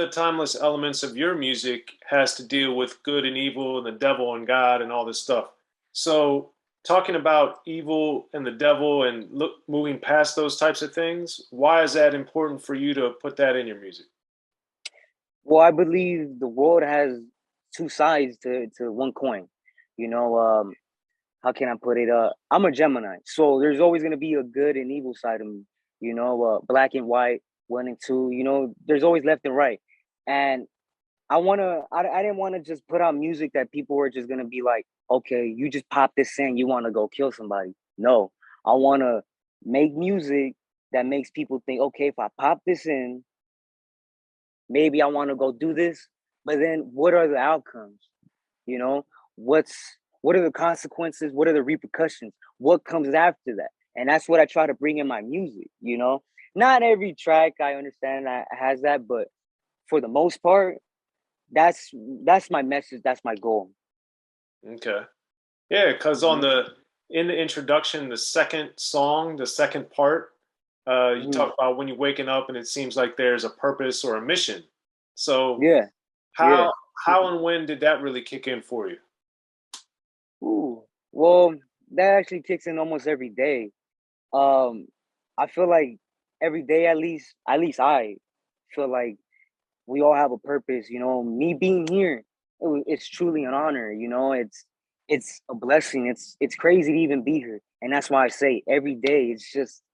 the timeless elements of your music has to deal with good and evil and the devil and God and all this stuff. So, talking about evil and the devil and moving past those types of things, why is that important for you to put that in your music? Well, I believe the world has two sides to one coin. You know, how can I put it? I'm a Gemini, so there's always gonna be a good and evil side of me. Black and white, one and two. There's always left and right, and I didn't want to just put out music that people were just gonna be like, okay, you just pop this in, you want to go kill somebody. No, I want to make music that makes people think, okay, if I pop this in, maybe I want to go do this, but then what are the outcomes? You know, what's what are the consequences? What are the repercussions? What comes after that? And that's what I try to bring in my music. Not every track I understand that has that, but for the most part, that's that's my message, that's my goal. Okay. Yeah, because on Mhm. the in the introduction, the second song, the second part, you Mhm. talk about when you're waking up and it seems like there's a purpose or a mission. So Yeah, yeah. how how and when did that really kick in for you? Ooh. Well, that actually kicks in almost every day. Um, I feel like every day, at least I feel like we all have a purpose. Me being here, it's truly an honor. It's a blessing. It's crazy to even be here, and that's why I say every day.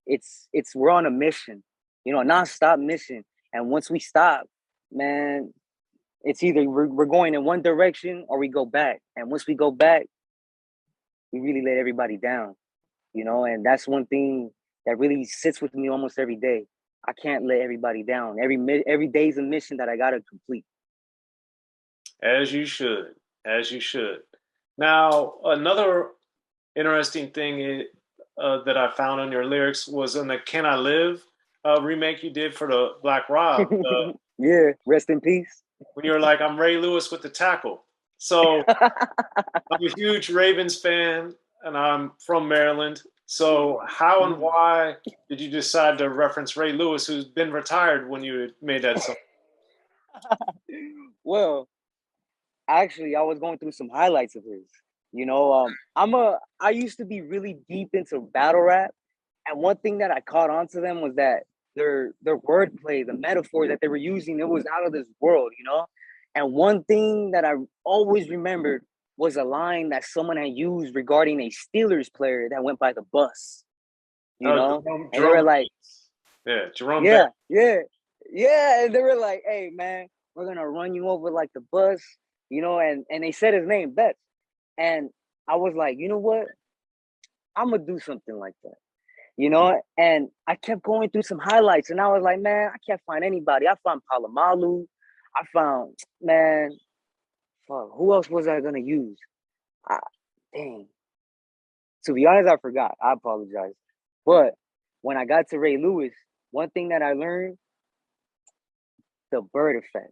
It's we're on a mission, a non-stop mission. And once we stop, man, it's either we're going in one direction or we go back. And once we go back, we really let everybody down. And that's one thing that really sits with me almost every day. I can't let everybody down. Every day is a mission that I gotta complete. As you should, as you should. Now, another interesting thing that I found on your lyrics was in the "Can I Live" remake you did for the Black Rob. Yeah, rest in peace. When you were like, "I'm Ray Lewis with the tackle." So I'm a huge Ravens fan, and I'm from Maryland. So how and why did you decide to reference Ray Lewis, who's been retired when you made that song? Well, actually, I was going through some highlights of his. I used to be really deep into battle rap, and one thing that I caught on to them was that their wordplay, the metaphor that they were using, it was out of this world. And one thing that I always remembered was a line that someone had used regarding a Steelers player that went by the bus. you Oh, know, and they Jerome were like, yeah, Jerome Bettis. yeah, yeah, yeah, and they were like, hey man, we're gonna run you over like the bus, and they said his name, Betts. And I was like, you know what? I'm gonna do something like that. And I kept going through some highlights, and I was like, man, I can't find anybody. I found Palomalu. I found, man, fuck, who else was I gonna use? I, dang. To be honest, I forgot. I apologize. But when I got to Ray Lewis, one thing that I learned, the bird effect.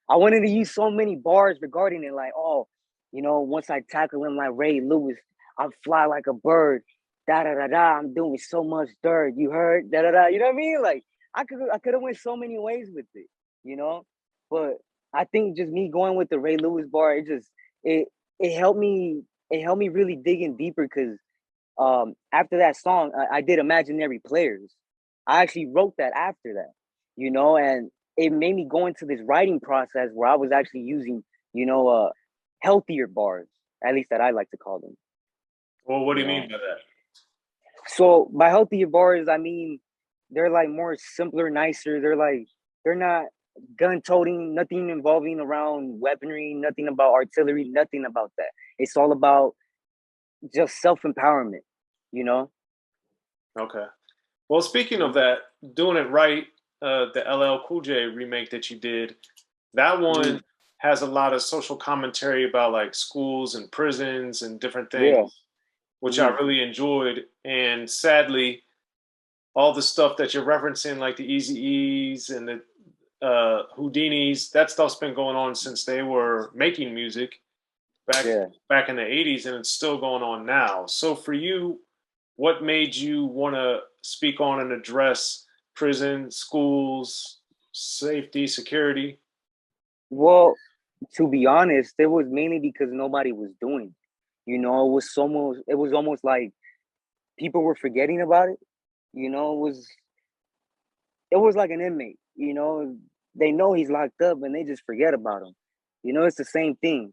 I wanted to use so many bars regarding it, like, oh, once I tackle him like Ray Lewis, I fly like a bird. Da da da da. I'm doing so much dirt. You heard? Da da da. You know what I mean? Like I could have went so many ways with it, you know. But I think just me going with the Ray Lewis bar, it it helped me it helped me really dig in deeper because after that song, I did Imaginary Players. I actually wrote that after that, and it made me go into this writing process where I was actually using, healthier bars, at least that I like to call them. Well, what do You you mean know, by that? so by healthier bars, I mean they're like more simpler, nicer. They're not gun toting, nothing involving around weaponry, nothing about artillery, nothing about that. It's all about just self empowerment. You know. Okay. Well, speaking of Mm-hmm. that, doing it right, the LL Cool J remake that you did, that Mm-hmm. one has a lot of social commentary about like schools and prisons and different things, Yeah. which I Mm-hmm. really enjoyed. And sadly, all the stuff that you're referencing, like the Eazy-E's and the Houdinis, that stuff's been going on since they were making music back Yeah. back in the '80s, and it's still going on now. So for you, what made you want to speak on and address prison, schools, safety, security? Well, to be honest, it was mainly because nobody was doing it. It was almost like people were forgetting about it. It was like an inmate. They know he's locked up and they just forget about him. It's the same thing.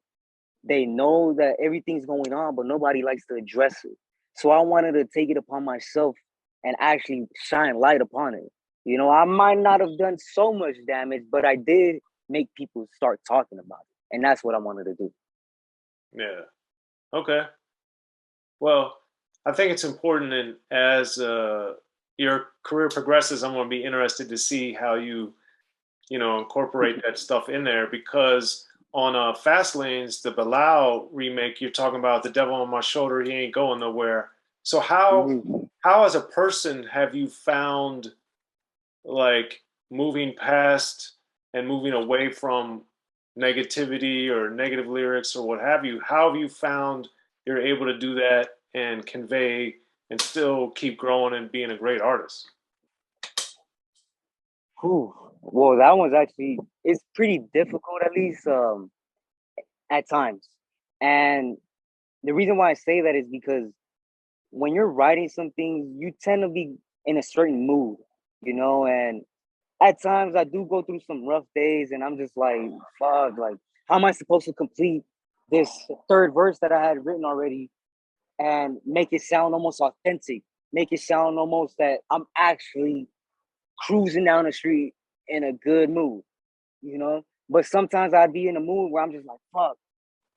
They know that everything's going on, but nobody likes to address it. So I wanted to take it upon myself and actually shine light upon it. I might not have done so much damage, but I did make people start talking about it. And that's what I wanted to do. Yeah. Okay. Well, I think it's important, and as your career progresses, I'm going to be interested to see how you incorporate that stuff in there because on Fast Lanes, the Bilal remake, you're talking about the devil on my shoulder, he ain't going nowhere. So Mhm. how as a person have you found like moving past and moving away from negativity or negative lyrics or what have you? How have you found you're able to do that and convey and still keep growing and being a great artist? Whew. Well, that one's actually it's pretty difficult, at least at times. And the reason why I say that is because when you're writing something, you tend to be in a certain mood. And at times I do go through some rough days and I'm just like, fuck, like, how am I supposed to complete this third verse that I had written already and make it sound almost authentic, make it sound almost that I'm actually cruising down the street in a good mood. But sometimes I'd be in a mood where I'm just like, fuck,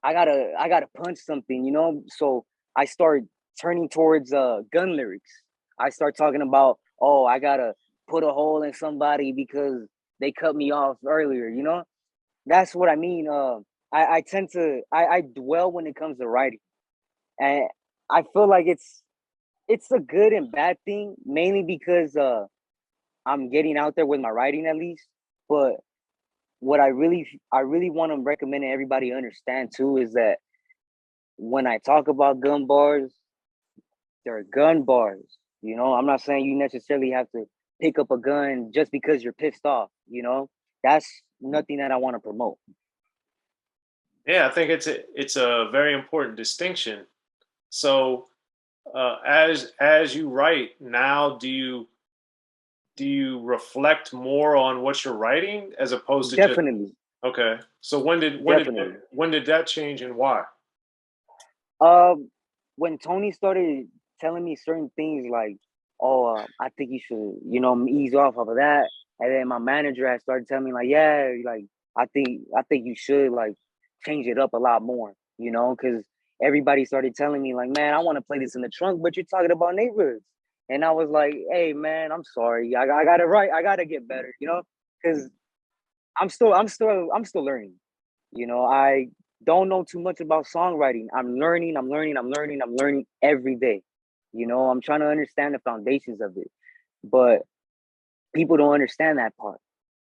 I gotta punch something. So I start turning towards gun lyrics. I start talking about, oh, I gotta put a hole in somebody because they cut me off earlier. That's what I mean. I tend to I dwell when it comes to writing. And I feel like it's a good and bad thing, mainly because I'm getting out there with my writing at least. But what I really want to recommend and everybody understand too is that when I talk about gun bars, they're gun bars. I'm not saying you necessarily have to pick up a gun just because you're pissed off. That's nothing that I want to promote. Yeah, I think it's a very important distinction. So as you write now, do you reflect more on what you're writing as opposed to just Definitely, okay? So definitely. when did that change and why? When Tony started telling me certain things like, "Oh, I think you should, ease off of that," and then my manager had started telling me like, "Yeah, like I think you should like change it up a lot more, because everybody started telling me like, man, I want to play this in the trunk, but you're talking about neighborhoods." And I was like, "Hey, man, I'm sorry. I got it right. I got to get better, because I'm still learning. I don't know too much about songwriting. I'm learning, I'm learning, I'm learning, I'm learning every day. I'm trying to understand the foundations of it. But people don't understand that part.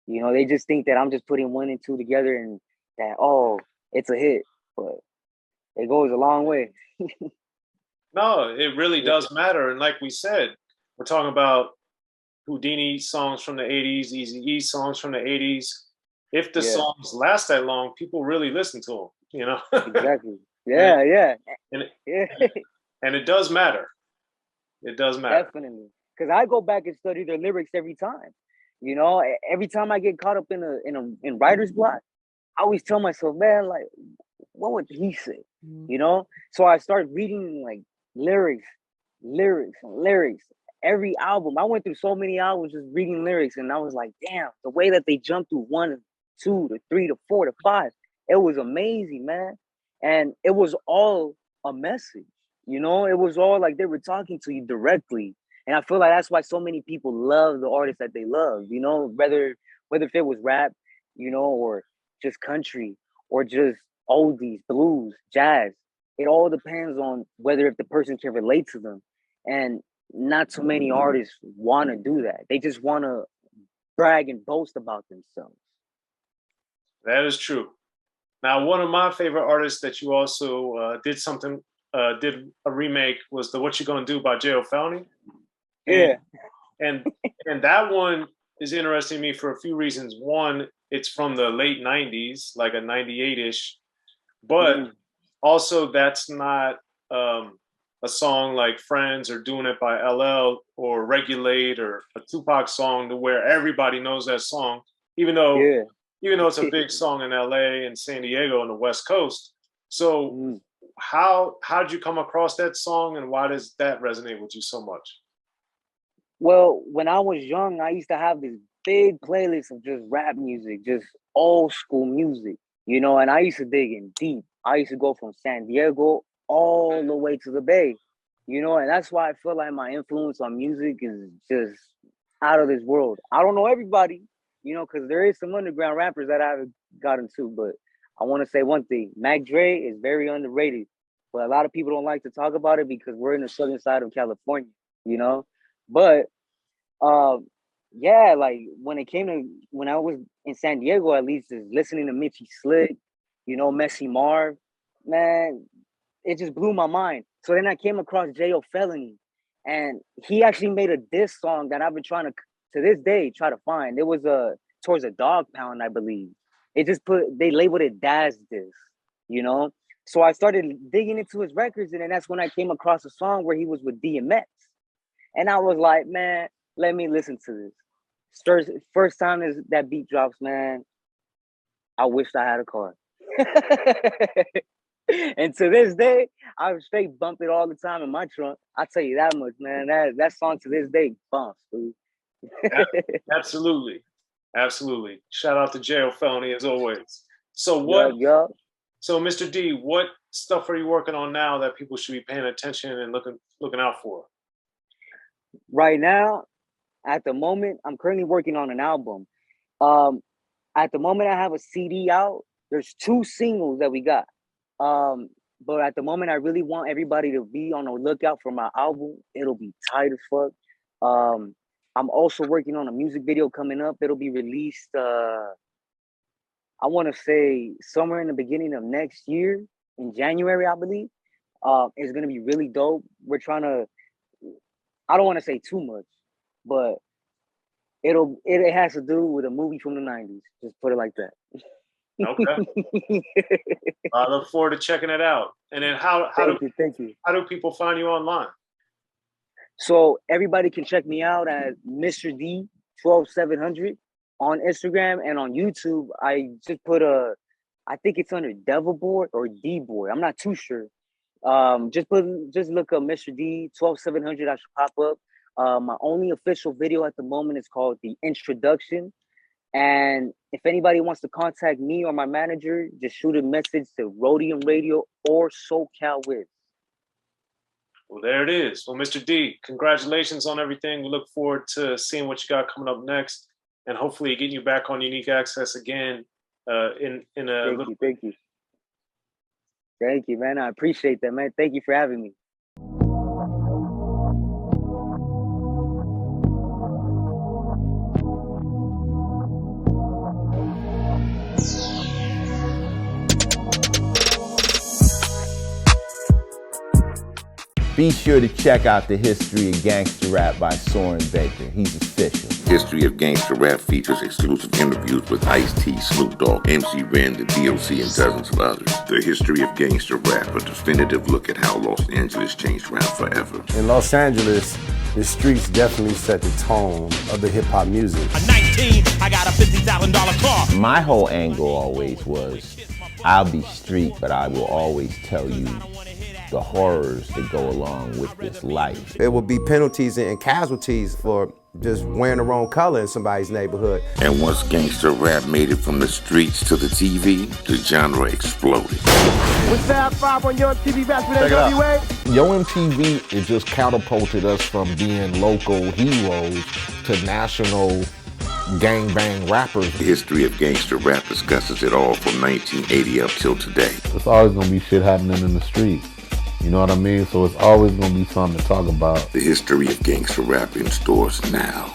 They just think that I'm just putting one and two together and that, oh, it's a hit. But it goes a long way. No, it really Yeah. does matter. And like we said, we're talking about Houdini songs from the '80s, Eazy-E songs from the '80s. If the Yeah, songs last that long, people really listen to them. exactly. and it, Yeah, yeah. and it, Yeah. and it does matter. It does matter. Definitely. Because I go back and study the lyrics every time. Every time I get caught up in writer's block, I always tell myself, man, like, what would he say? So I start reading like lyrics, lyrics, and lyrics. Every album. I went through so many albums just reading lyrics, and I was like, damn, the way that they jumped through one, two, to three, to four, to five, it was amazing, man. And it was all a message. It was all like they were talking to you directly. And I feel like that's why so many people love the artists that they love, whether if it was rap, or just country or just oldies, blues, jazz. It all depends on whether if the person can relate to them. And not too many artists want to do that. They just want to brag and boast about themselves. That is true. Now, one of my favorite artists that you also did a remake was the "What You Gonna Do" by Jayo Felony, and Yeah, and and that one is interesting to me for a few reasons. One, it's from the late 90s, like a 98-ish, but also that's not a song like Friends or Doing It by LL or Regulate or a Tupac song to where everybody knows that song, even though it's a big song in LA and San Diego on the West Coast. So how'd you come across that song, and why does that resonate with you so much? Well, when I was young, I used to have this big playlist of just rap music, just old school music, you know, and I used to dig in deep. I used to go from San Diego all the way to the Bay, you know, and that's why I feel like my influence on music is just out of this world. I don't know everybody, you know, because there is some underground rappers that I haven't gotten to, but I want to say one thing: Mac Dre is very underrated, but a lot of people don't like to talk about it because we're in the southern side of California, you know. But yeah, like when I was in San Diego, at least is listening to Mitchie Slick, you know, Messy Marv, man, it just blew my mind. So then I came across Jayo Felony, and he actually made a diss song that I've been trying to this day try to find. It was towards a dog pound, I believe. It just they labeled it Daz diss, you know. So I started digging into his records, and then that's when I came across a song where he was with DMX. And I was like, man, let me listen to this. First time that beat drops, man, I wished I had a car. And to this day, I straight bump it all the time in my trunk. I tell you that much, man. That song to this day bumps, dude. Absolutely. Absolutely. Shout out to Jayo Felony as always. So So Mr. D, what stuff are you working on now that people should be paying attention and looking out for? Right now, at the moment, I'm currently working on an album. At the moment, I have a CD out. There's 2 singles that we got. But at the moment, I really want everybody to be on the lookout for my album. It'll be tight as fuck. I'm also working on a music video coming up. It'll be released, I want to say somewhere in the beginning of next year, in January, I believe. It's going to be really dope. We're trying to, I don't want to say too much, but it has to do with a movie from the 90s. Just put it like that. Okay. I look forward to checking it out. And then Thank you. How do people find you online? So everybody can check me out at Mr. D 12700 on Instagram and on YouTube. I just put I think it's under Devil Boy or D Boy. I'm not too sure. Just look up Mr. D 12700. I should pop up. My only official video at the moment is called The Introduction. And if anybody wants to contact me or my manager, just shoot a message to Rhodium Radio or SoCal Wiz. Well, there it is. Well, Mr. D, congratulations on everything. We look forward to seeing what you got coming up next, and hopefully getting you back on Unique Access again. Thank you. Thank you, man. I appreciate that, man. Thank you for having me. Be sure to check out the History of Gangster Rap by Soren Baker. He's official. History of Gangster Rap features exclusive interviews with Ice-T, Snoop Dogg, MC Ren, the D.O.C, and dozens of others. The History of Gangster Rap, a definitive look at how Los Angeles changed rap forever. In Los Angeles, the streets definitely set the tone of the hip-hop music. At 19, I got a $50,000 car. My whole angle always was, I'll be street, but I will always tell you the horrors that go along with this life. There will be penalties and casualties for just wearing the wrong color in somebody's neighborhood. And once gangster rap made it from the streets to the TV, the genre exploded. What's that 5 on Yo MTV Back with NWA? Yo MTV, it just catapulted us from being local heroes to national gangbang rappers. The History of Gangster Rap discusses it all from 1980 up till today. It's always gonna be shit happening in the streets. You know what I mean? So it's always gonna be something to talk about. The History of Gangster Rap in stores now.